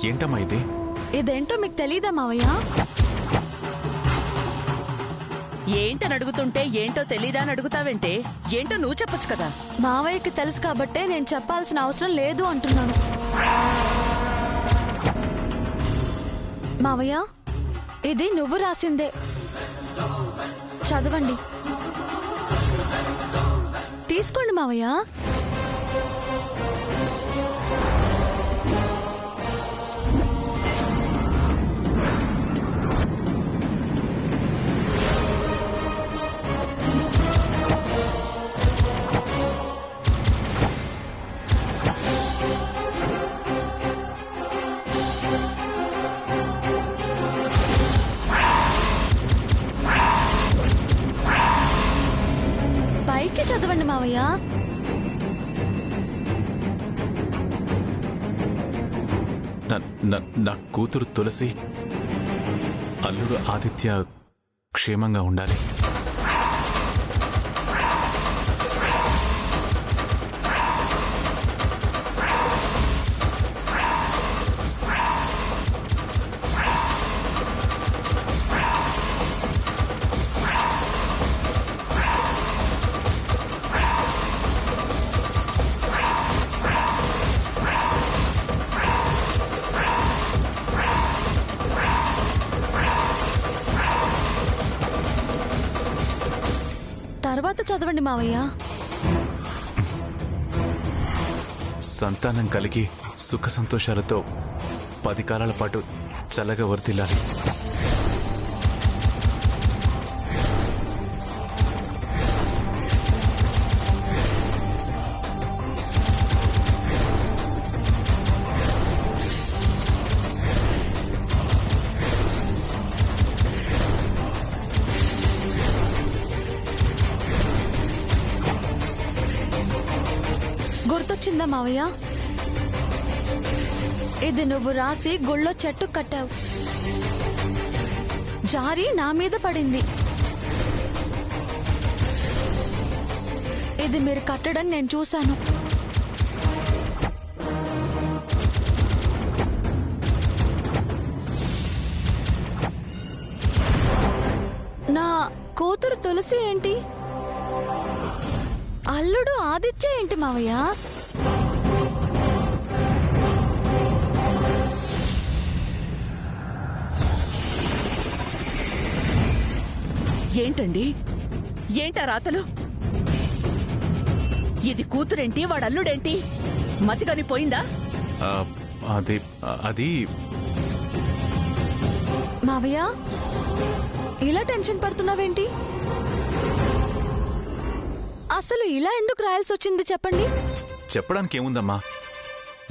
ఏంటమ్మా ఇది? ఇదేంటో మీకు తెలీదా మావయ్య? ఏంటని అడుగుతుంటే ఏంటో తెలీదా అని అడుగుతావేంటే? ఏంటో నువ్వు చెప్పొచ్చు కదా. మావయ్యకి తెలుసు కాబట్టే నేను చెప్పాల్సిన అవసరం లేదు అంటున్నాను. మావయ్య, ఇది నువ్వు రాసిందే, చదవండి. తీసుకోండి మావయ్య. పైకి చదవండి మావయ్య. నా కూతురు తులసి, అల్లుడు ఆదిత్య క్షేమంగా ఉండాలి. తర్వాత చదవండి మావయ్య. సంతానం కలిగి సుఖ సంతోషాలతో 10 కాలాల పాటు చల్లగా వర్ధిల్లాలి. గుర్తొచ్చిందా మావయ్య? ఇది నువ్వు రాసి గుళ్ళో చెట్టు కట్టావు, జారి నా మీద పడింది. ఇది మీరు కట్టడం నేను చూశాను. నా కూతురు తులసి ఏంటి, అల్లుడు ఆదిత్య ఏంటి మావయ్య? ఏంటండి, ఏంటా రాతలు? ఇది కూతురేంటి, వాడు అల్లుడేంటి? మతిగాని పోయిందా? అది మావయ్య, ఇలా టెన్షన్ పడుతున్నావేంటి? అసలు ఇలా ఎందుకు రాయాల్సి వచ్చింది చెప్పండి. చెప్పడానికి ఏముందమ్మా,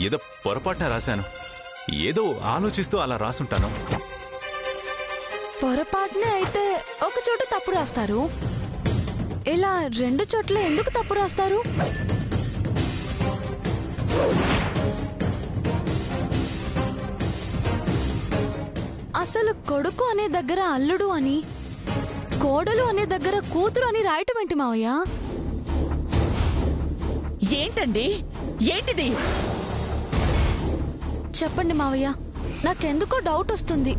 ఏదో పొరపాటున రాశాను. ఏదో ఆలోచిస్తూ అలా రాసుంటాను. పొరపాటునే అయితే ఒక చోట తప్పు రాస్తారు, ఇలా 2 చోట్ల ఎందుకు తప్పు రాస్తారు? అసలు కొడుకు అనే దగ్గర అల్లుడు అని, కోడలు అనే దగ్గర కూతురు అని రాయటం ఏంటి మావయ్య? ఏంటండి, ఏంటిది? చెప్పండి మావయ్య, నాకెందుకో డౌట్ వస్తుంది.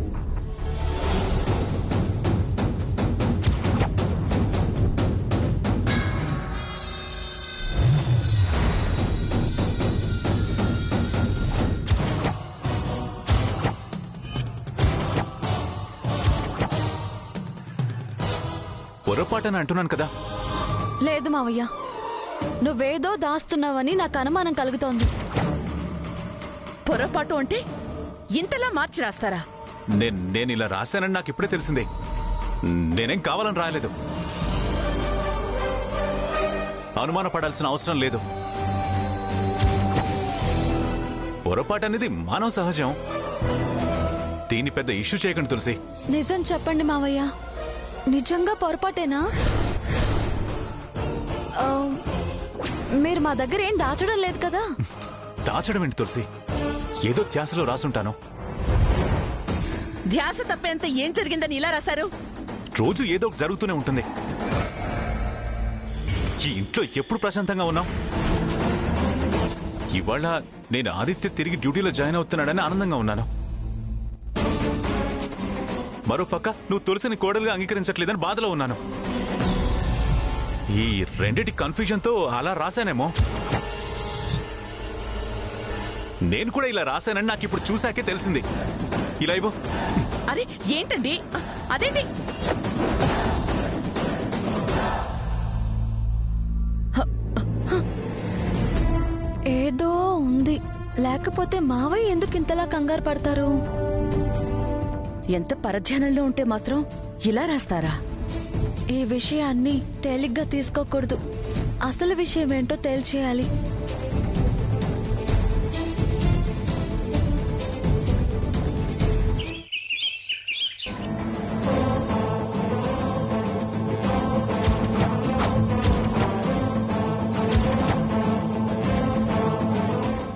పొరపాటని అంటున్నాను కదా. లేదు మావయ్య, నువ్వేదో దాస్తున్నావని నాకు అనుమానం కలుగుతోంది. పొరపాటు అంటే ఇంతలా మార్చి రాస్తారా? నేను ఇలా రాశానని నాకు ఇప్పుడే తెలిసిందే. నేనేం కావాలని రాయలేదు. అనుమానపడాల్సిన అవసరం లేదు. పొరపాటు అనేది మానవ సహజం. దీన్ని పెద్ద ఇష్యూ చేయకండి తులసి. నిజం చెప్పండి మావయ్య, నిజంగా పొరపాటేనా? మీరు మా దగ్గర ఏం దాచడం లేదు కదా? దాచడం ఏంటి తులసి, ఏదో ధ్యాసలో రాసుంటాను. ధ్యాస తప్పేంత ఏం జరిగిందని ఇలా రాశారు? రోజు ఏదో ఒకటి జరుగుతూనే ఉంటుంది. ఈ ఇంట్లో ఎప్పుడు ప్రశాంతంగా ఉన్నాం? ఇవాళ నేను ఆదిత్య తిరిగి డ్యూటీలో జాయిన్ అవుతున్నాడని ఆనందంగా ఉన్నాను. మరోపక్క నువ్వు తులసిని కోడలుగా అంగీకరించట్లేదని బాధలో ఉన్నాను. ఈ రెండిటి కన్ఫ్యూజన్తో అలా రాశానేమో. నేను కూడా ఇలా రాశానని నాకు ఇప్పుడు చూశాకే తెలిసింది. ఇలా ఇవ్వు. అరే ఏంటండి అదేంటి? ఏదో ఉంది, లేకపోతే మావయ్య ఎందుకు ఇంతలా కంగారు పడతారు? ఎంత పరధ్యానంలో ఉంటే మాత్రం ఇలా రాస్తారా? ఈ విషయాన్ని తేలిగ్గా తీసుకోకూడదు. అసలు విషయం ఏంటో తేల్చేయాలి.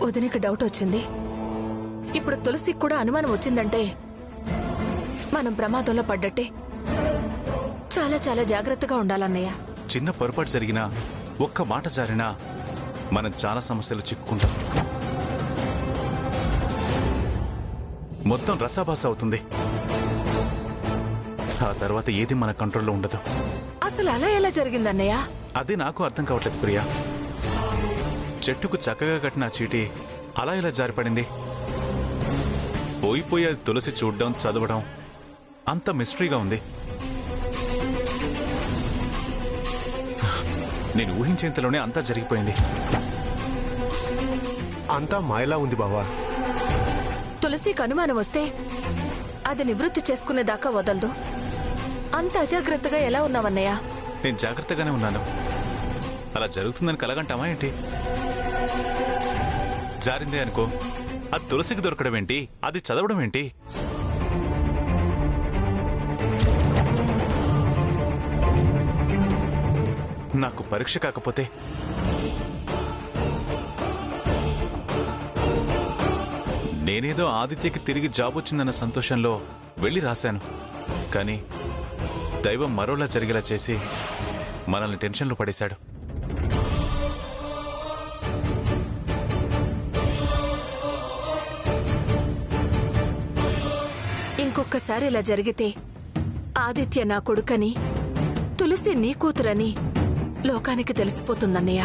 వదినకి డౌట్ వచ్చింది. ఇప్పుడు తులసికి కూడా అనుమానం వచ్చిందంటే మనం ప్రమాదంలో పడ్డట్టే. చాలా చాలా జాగ్రత్తగా ఉండాలన్నయ్య. చిన్న పొరపాటు జరిగినా, ఒక్క మాట జారినా మనం చాలా సమస్యలు చిక్కుకుంటాం. మొత్తం రసాభాస అవుతుంది. ఆ తర్వాత ఏది మన కంట్రోల్లో ఉండదు. అసలు అలా ఎలా జరిగిందన్నయ్య? అదే నాకు అర్థం కావట్లేదు ప్రియా. చెట్టుకు చక్కగా కట్టిన ఆ చీటీ అలా ఇలా జారిపడింది. పోయిపోయి అది తులసి చూడడం, చదవడం అంత మిస్టరీగా ఉంది. నేను ఊహించేంతలోనే అంతా జరిగిపోయింది. అంతా మాయలా ఉంది బావా. తులసికి అనుమానం వస్తే అది నివృత్తి చేసుకునేదాకా వదలదు. అంత అజాగ్రత్తగా ఎలా ఉన్నావన్నయ్య? నేను జాగ్రత్తగానే ఉన్నాను. అలా జరుగుతుందని కలగంటామా ఏంటి? జారిందే అనుకో, అది తులసికి దొరకడం ఏంటి, అది చదవడం ఏంటి? నాకు పరీక్ష కాకపోతే నేనేదో ఆదిత్యకి తిరిగి జాబ్ వచ్చిందన్న సంతోషంలో వెళ్ళి రాశాను. కానీ దైవం మరోలా జరిగేలా చేసి మనల్ని టెన్షన్లో పడేశాడు. ఇంకొకసారి ఇలా జరిగితే ఆదిత్య నా కొడుకని, తులసి నీ కూతురని లోకానికి తెలిసిపోతుందన్నయ్య.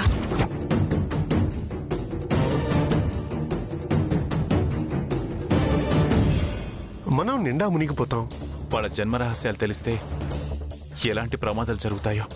మనం నిండా మునిగిపోతాం. వాళ్ళ జన్మరహస్యాలు తెలిస్తే ఎలాంటి ప్రమాదాలు జరుగుతాయో.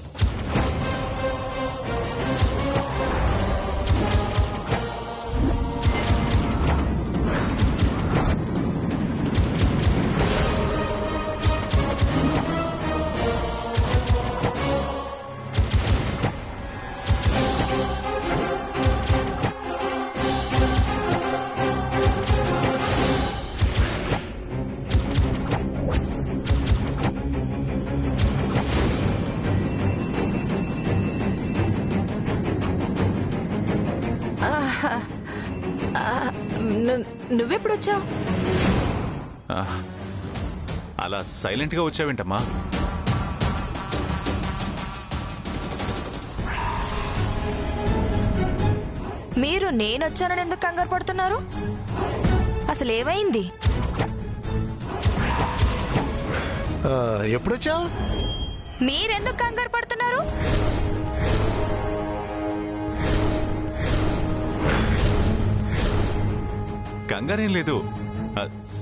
నువ్వెప్పుడొచ్చావు? అలా సైలెంట్గా వచ్చావేంటమ్మా? మీరు నేనొచ్చానని ఎందుకు కంగారు పడుతున్నారు? అసలు ఏమైంది? ఎప్పుడొచ్చావు? మీరెందుకు కంగారు పడుతున్నారు? కంగారేం లేదు.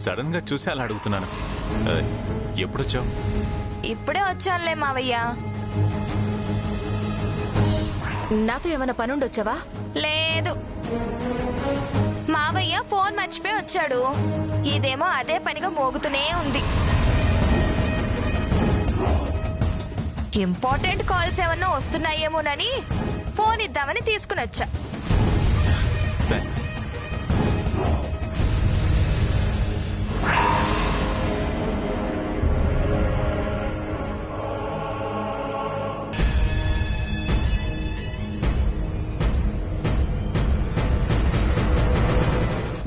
సడన్ గా చూసి అలా అడుగుతున్నాను. ఎప్పుడొచ్చావు? ఇప్పుడే వచ్చానులే మావయ్య. నాతో ఏమైనా పనుండొచ్చావా? లేదు, మావయ్య ఫోన్ మర్చిపోయి వచ్చాడు. ఇదేమో అదే పనిగా మోగుతూనే ఉంది. ఇంపార్టెంట్ కాల్స్ ఏమన్నా వస్తున్నాయేమోనని ఫోన్ ఇద్దామని తీసుకుని వచ్చా. థాంక్స్.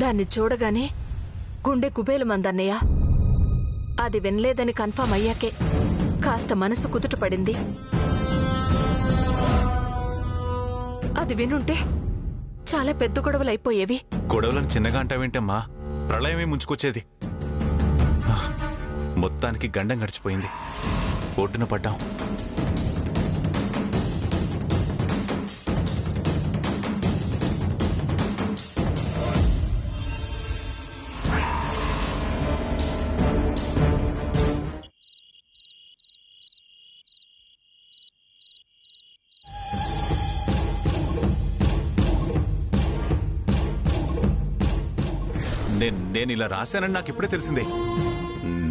దాన్ని చూడగానే గుండె కుబేలు మందన్నయ్య. అది వినలేదని కన్ఫర్మ్ అయ్యాకే కాస్త మనసు కుదుట పడింది. అది వినుంటే చాలా పెద్ద గొడవలు అయిపోయేవి. గొడవలను చిన్నగా అంటావేంటమ్మా? ప్రళయమే ముంచుకొచ్చేది. మొత్తానికి గండం గడిచిపోయింది. ఒడ్డున పడ్డాం. నేను ఇలా రాశానని నాకు ఇప్పుడే తెలిసిందే.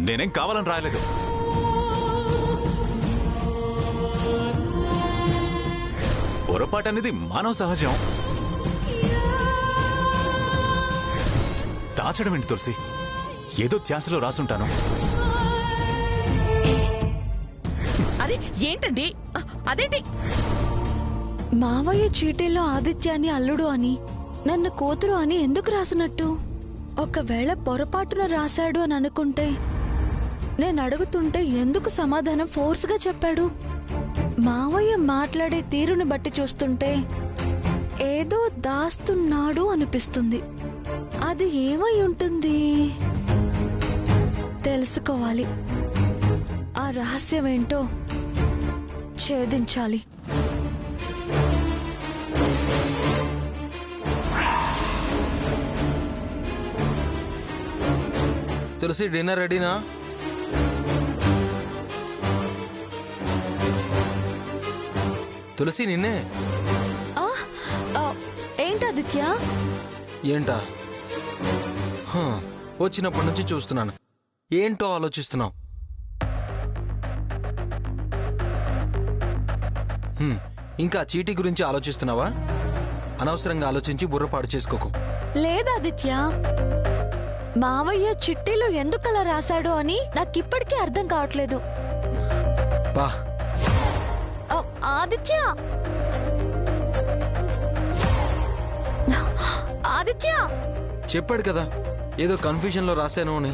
నేనేం కావాలని రాయలేదు. పొరపాటు అనేది మానవ సహజం. దాచడం ఏంటి తులసి? ఏదో ధ్యాసలో రాసుంటాను. అరే ఏంటండి అదేంటి? మావయ్య చీటీలో ఆదిత్యాన్ని అల్లుడు అని, నన్ను కూతురు అని ఎందుకు రాసినట్టు? ఒకవేళ పొరపాటున రాశాడు అని అనుకుంటే నేను అడుగుతుంటే ఎందుకు సమాధానం ఫోర్స్గా చెప్పాడు? మావయ్య మాట్లాడే తీరుని బట్టి చూస్తుంటే ఏదో దాస్తున్నాడు అనిపిస్తుంది. అది ఏమై ఉంటుంది? తెలుసుకోవాలి. ఆ రహస్యమేంటో ఛేదించాలి. తులసి, డిన్నర్ రెడీనా? తులసి, నిన్నే. ఏంటాదిత్య? ఏంటా? వచ్చినప్పటి నుంచి చూస్తున్నాను. ఏంటో ఆలోచిస్తున్నావు. ఇంకా చీటీ గురించి ఆలోచిస్తున్నావా? అనవసరంగా ఆలోచించి బుర్రపాడు చేసుకోకు. లేదాదిత్య, మావయ్య చిట్టీలో ఎందుకలా రాశాడో అని నాకిప్పటికీ అర్థం కావట్లేదు. బా ఆదిత్య, ఆదిత్య చెప్పాడు కదా ఏదో కన్ఫ్యూజన్ లో రాశాను అని.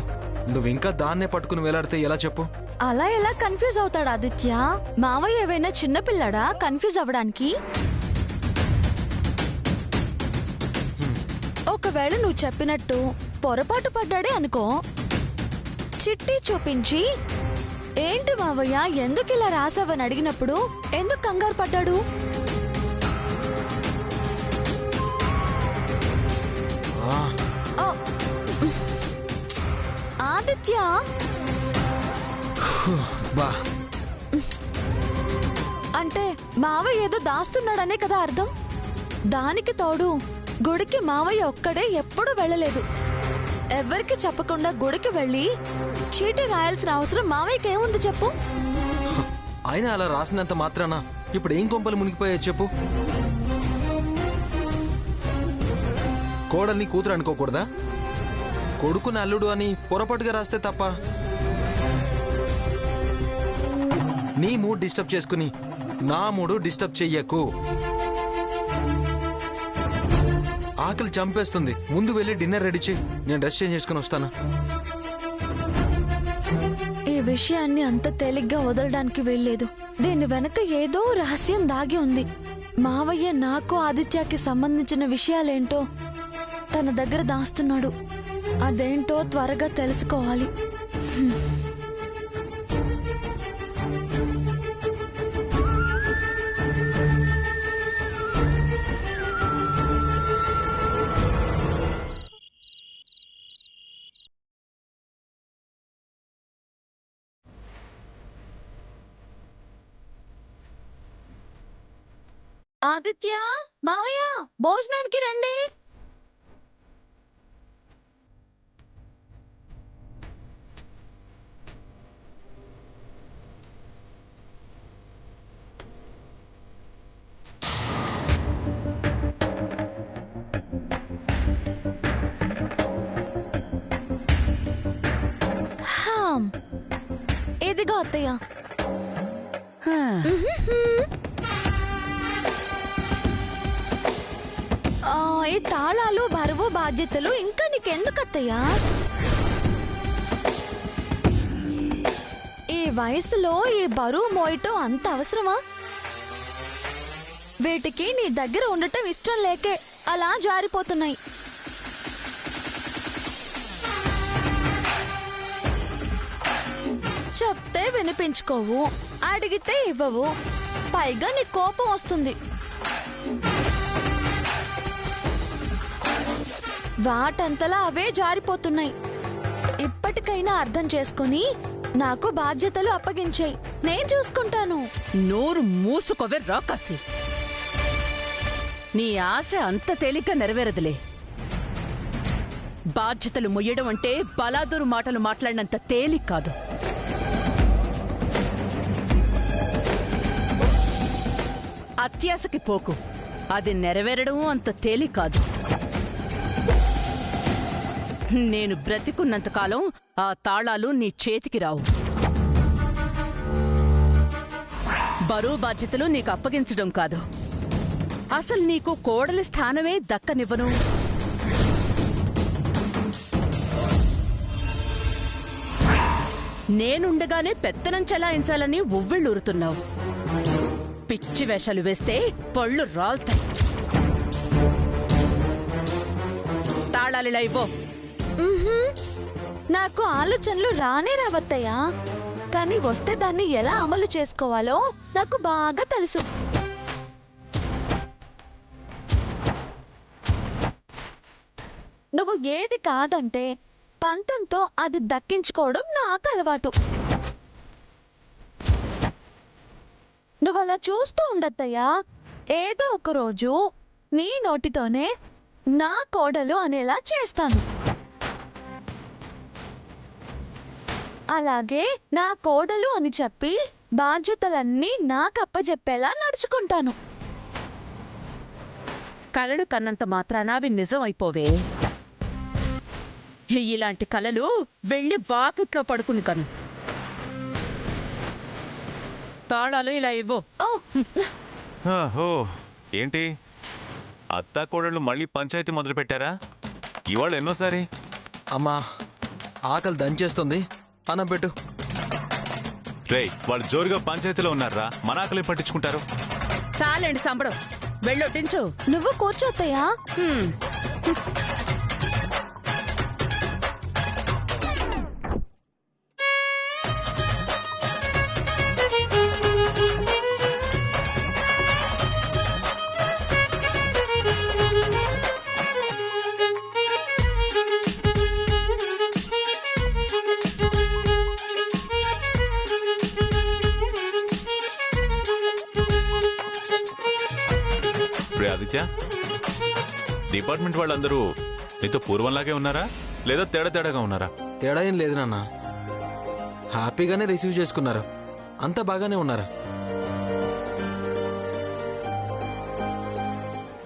నువ్వు ఇంకా దాన్నే పట్టుకుని వేలాడితే ఎలా చెప్పు? అలా ఎలా కన్ఫ్యూజ్ అవుతాడు ఆదిత్య? మావయ్య ఏవైనా చిన్నపిల్లాడా కన్ఫ్యూజ్ అవ్వడానికి? ఒకవేళ నువ్వు చెప్పినట్టు పొరపాటు పడ్డాడే అనుకో, చిట్టి చూపించి ఏంటి మావయ్య ఎందుకు ఇలా రాసావని అడిగినప్పుడు ఎందుకు కంగారు పడ్డాడు? ఆదిత్య, బా అంటే మావయ్య ఏదో దాస్తున్నాడనే కదా అర్థం. దానికి తోడు గుడికి మావయ్య ఒక్కడే ఎప్పుడూ వెళ్ళలేదు. ఎవరికి చెప్పకుండా గుడికి వెళ్ళి చీటీ రాయాల్సిన అవసరం మావయ్యకి ఏముంది చెప్పు? ఆయన అలా రాసినంత మాత్రాన ఇప్పుడు ఏం కొంపలు మునిగిపోయాయి చెప్పు? కోడల్ని కూతురు అనుకోకూడదా? కొడుకుని అల్లుడు అని పొరపాటుగా రాస్తే తప్ప? నీ మూడ్ డిస్టర్బ్ చేసుకుని నా మూడు డిస్టర్బ్ చెయ్యకు. ఆకలి చంపేస్తుంది. ముందు వెళ్ళి డిన్నర్ రెడీ చేయి. నేను డ్రెస్ చేంజ్ చేసుకుని వస్తాను. ఈ విషయాన్ని అంత తేలిగ్గా వదలడానికి వీల్లేదు. దీని వెనక ఏదో రహస్యం దాగి ఉంది. మావయ్య నాకు ఆదిత్యకి సంబంధించిన విషయాలేంటో తన దగ్గర దాస్తున్నాడు. అదేంటో త్వరగా తెలుసుకోవాలి. ఆదిత్య, మావయ్య భోజనానికి రండి. ఇదిగో అత్తయ్య. ఈ తాళాలు, బరువు, బాధ్యతలు ఇంకా నీకెందుకు అత్తయ్యా? వయసులో ఈ బరువు మోయటం అంత అవసరమా? వీటికి నీ దగ్గర ఉండటం ఇష్టం లేకే అలా జారిపోతున్నాయి. చెప్తే వినిపించుకోవు, అడిగితే ఇవ్వవు, పైగా నీ కోపం వస్తుంది. వాటంతలా అవే జారిపోతున్నాయి. ఇప్పటికైనా అర్థం చేసుకుని నాకు బాధ్యతలు అప్పగించాయి, నేను చూసుకుంటాను. నోరు మూసుకోవే రాకాసి. నీ ఆశ అంత తేలిక నెరవేరదులే. బాధ్యతలు మొయ్యడం అంటే బలాదూరు మాటలు మాట్లాడినంత తేలిక కాదు. అత్యాశకి పోకు, అది నెరవేరడం అంత తేలిక కాదు. నేను బ్రతికున్నంతకాలం ఆ తాళాలు నీ చేతికి రావు. బరువు బాధ్యతలు నీకు అప్పగించడం కాదు, అసలు నీకు కోడలి స్థానమే దక్కనివ్వను. నేనుండగానే పెత్తనం చెలాయించాలని ఉవ్విళ్ళూరుతున్నావు. పిచ్చి వేషాలు వేస్తే పళ్ళు రాల్తాయి. తాళాలిలా ఇవ్వో. నాకు ఆలోచనలు రానే రావత్తయ్యా, కానీ వస్తే దాన్ని ఎలా అమలు చేసుకోవాలో నాకు బాగా తెలుసు. నువ్వు ఏది కాదంటే పంతంతో అది దక్కించుకోవడం నాకు అలవాటు. నువ్వు అలా చూస్తూ ఉండత్తయ్యా, ఏదో ఒక రోజు నీ నోటితోనే నా కోడలు అనేలా చేస్తాను. అలాగే నా కోడలు అని చెప్పి బాధ్యతలన్నీ నాకు అప్పచెప్పేలా నడుచుకుంటాను. కలలు కన్నంత మాత్రాన అవి నిజం అయిపోవే. ఇలాంటి కలలు వెళ్ళి వాకిట్లో పడుకుని కను. తాళాలు ఇలా ఇవ్వు. ఓ ఏంటి అత్తా కోడళ్ళు మళ్ళీ పంచాయతీ మొదలు పెట్టారా? ఇవాళ ఎన్నోసారి? అమ్మా, ఆకలి దంచేస్తుంది, అన్నం పెట్టు. రేయ్, వాళ్ళు జోరుగా పంచాయతీలో ఉన్నారా? మన ఆకలి పట్టించుకుంటారు. చాలండి సంబడం, వెళ్ళొట్టించు. నువ్వు కూర్చోత్తయ్యా. ఆదిత్య, డిపార్ట్మెంట్ వాళ్ళందరూ నీతో పూర్వంలాగే ఉన్నారా లేదా తేడాగా ఉన్నారా? తేడా ఏం లేదు నాన్న, హ్యాపీగానే రిసీవ్ చేసుకున్నారు, అంతా బాగానే ఉన్నారు.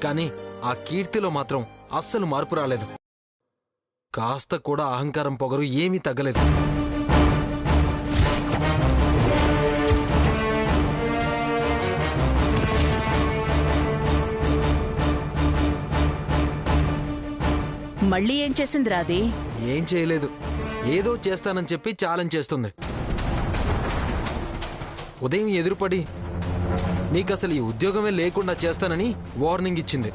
కానీ ఆ కీర్తిలో మాత్రం అస్సలు మార్పు రాలేదు. కాస్త కూడా అహంకారం పొగరు ఏమీ తగ్గలేదు. మళ్ళీ ఏం చేసింది రాది? ఏం చేయలేదు, ఏదో చేస్తానని చెప్పి ఛాలెంజ్ చేస్తుంది. ఉదయం ఎదురుపడి నీకసలు ఈ ఉద్యోగమే లేకుండా చేస్తానని వార్నింగ్ ఇచ్చింది.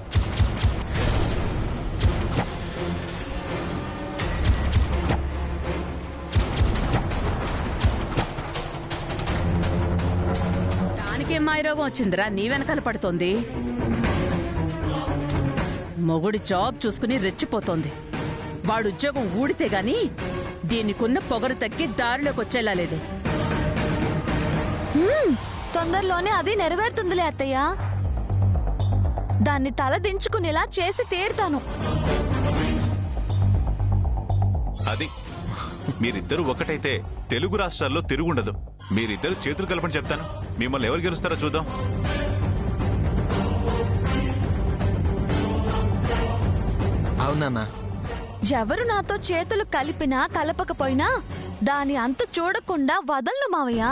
దానికేం మాయరోగం వచ్చిందిరా నీ వెనకాల పడుతోంది? మొగుడి జాబ్ చూసుకుని రెచ్చిపోతోంది. వాడు ఉద్యోగం ఊడితే గాని దీనికున్న పొగరు తగ్గి దారిలోకి వచ్చేలా లేదు. తొందరలోనే అది నెరవేరుతుందిలే అత్తయ్య. దాన్ని తల దించుకునేలా చేసి తీరుతాను. అది మీరిద్దరూ ఒకటైతే తెలుగు రాష్ట్రాల్లో తిరుగుండదు. మీరిద్దరు చేతులు కలపని చెప్తాను. మిమ్మల్ని ఎవరు గెలుస్తారో చూద్దాం. అవునన్నా, ఎవరు నాతో చేతులు కలిపినా కలపకపోయినా దాని అంతు చూడకుండా వదలను మావయ్య.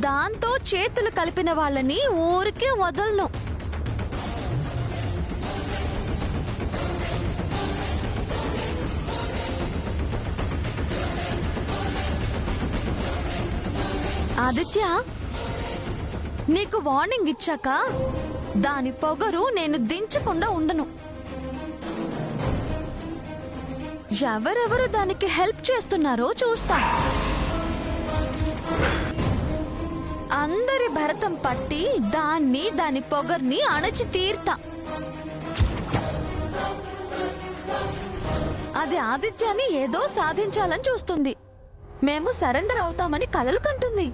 దాంతో చేతులు కలిపిన వాళ్ళని ఊరికే వదలను. ఆదిత్య, నీకు వార్నింగ్ ఇచ్చాక దాని పొగరు నేను దించకుండా ఉండను. ఎవరెవరు దానికి హెల్ప్ చేస్తున్నారో చూస్తా. అందరి భరతం పట్టి దాని పొగర్ని అణచి తీర్తా. అది ఆదిత్యాన్ని ఏదో సాధించాలని చూస్తుంది. మేము సరెండర్ అవుతామని కలలు కంటుంది.